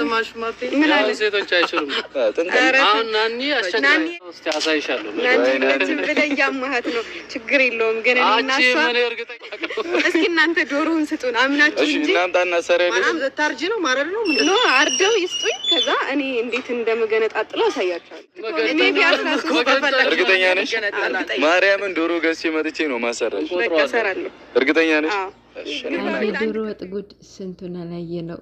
አልሰማሽ ማቴ ምን አለ ሴቶች አይችሉም አሁን ናኒ አስቸጋሪ እስቲ አሳይሻለሁ ናኒ ብለያማሃት ነው ችግር የለውም ግን እናሳ ምን እርግጠኛ እስኪ እናንተ ዶሮውን ስጡን አምናችሁ እንጂ እናንተ እናሰረልኝ ማናም ታርጂ ነው ማረድ ነው ምንድን ነው አርደው ይስጡኝ ከዛ እኔ እንዴት እንደምገነጣጥለው አሳያችኋለሁ እኔ ቢያስራሱ እርግጠኛ ነሽ ማርያምን ዶሮ ገዝቼ መጥቼ ነው ማሰራሽ በቃ ሰራለሁ እርግጠኛ ነሽ የዶሮ ወጥ ጉድ ስንቱን አላየ ነው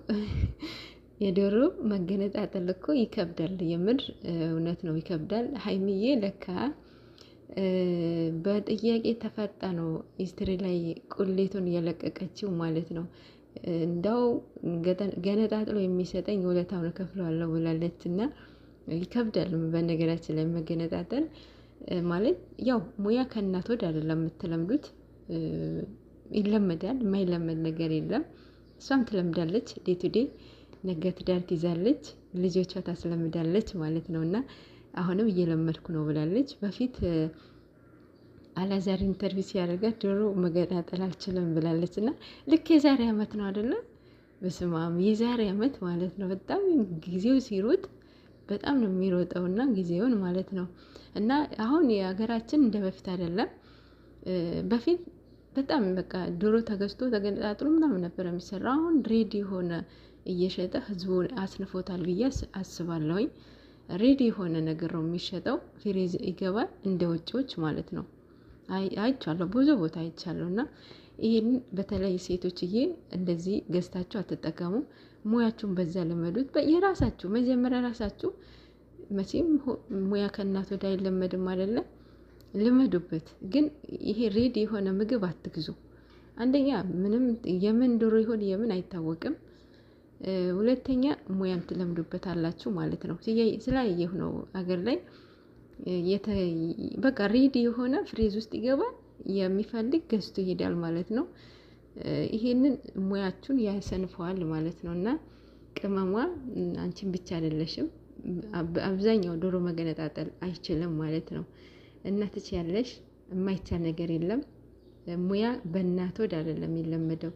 የዶሮ መገነጣጠል እኮ ይከብዳል የምር እውነት ነው ይከብዳል ሀይሚዬ ለካ በጥያቄ ተፈጣ ነው ሂስትሪ ላይ ቁሌቱን ያለቀቀችው ማለት ነው እንዳው ገነጣጥሎ የሚሰጠኝ ውለታውን ከፍለዋለሁ ብላለችና ይከብዳል በነገራችን ላይ መገነጣጠል ማለት ያው ሙያ ከእናት ወደ አይደለም የምትለምዱት ይለመዳል የማይለመድ ነገር የለም እሷም ትለምዳለች ዴይ ቱ ዴይ ነገ ትዳር ትይዛለች ልጆቿ ታስለምዳለች ማለት ነውና አሁንም እየለመድኩ ነው ብላለች በፊት አላዛር ኢንተርቪው ሲያደርጋት ዶሮ መገነጣጠል አልችልም ብላለችና ልክ የዛሬ አመት ነው አይደለ በስማም የዛሬ አመት ማለት ነው በጣም ጊዜው ሲሮጥ በጣም ነው የሚሮጠውና ጊዜውን ማለት ነው እና አሁን የሀገራችን እንደ በፊት አይደለም በፊት በጣም በቃ ዶሮ ተገዝቶ ተገነጣጥሎ ምናምን ነበር የሚሰራው አሁን ሬዲ ሆነ እየሸጠ ህዝቡን አስንፎታል ብዬ አስባለሁኝ ሬዲ ሆነ ነገር ነው የሚሸጠው ፍሪዝ ይገባል እንደ ውጪዎች ማለት ነው አይቻለሁ ብዙ ቦታ አይቻለሁና ይሄን በተለይ ሴቶችዬ እንደዚህ ገዝታችሁ አትጠቀሙ ሙያችሁን በዛ ለመዱት በየራሳችሁ መጀመሪያ ራሳችሁ መቼም ሙያ ከእናት ወደ አይለመድም አይደለ ልመዱበት ግን ይሄ ሬዲ የሆነ ምግብ አትግዙ አንደኛ ምንም የምን ዶሮ ይሆን የምን አይታወቅም ሁለተኛ ሙያም ትለምዱበት አላችሁ ማለት ነው ስላየሁ ነው አገር ላይ በቃ ሬዲ የሆነ ፍሪዝ ውስጥ ይገባል የሚፈልግ ገዝቶ ይሄዳል ማለት ነው ይሄንን ሙያችሁን ያሰንፈዋል ማለት ነውና ቅመሟ አንቺን ብቻ አይደለሽም አብዛኛው ዶሮ መገነጣጠል አይችልም ማለት ነው እናትሽ ያለሽ የማይቻል ነገር የለም ሙያ በእናት ወደ አይደለም የሚለመደው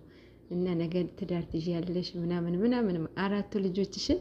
እና ነገ ትዳር ትይዣለሽ ምናምን አራቱ ልጆችሽን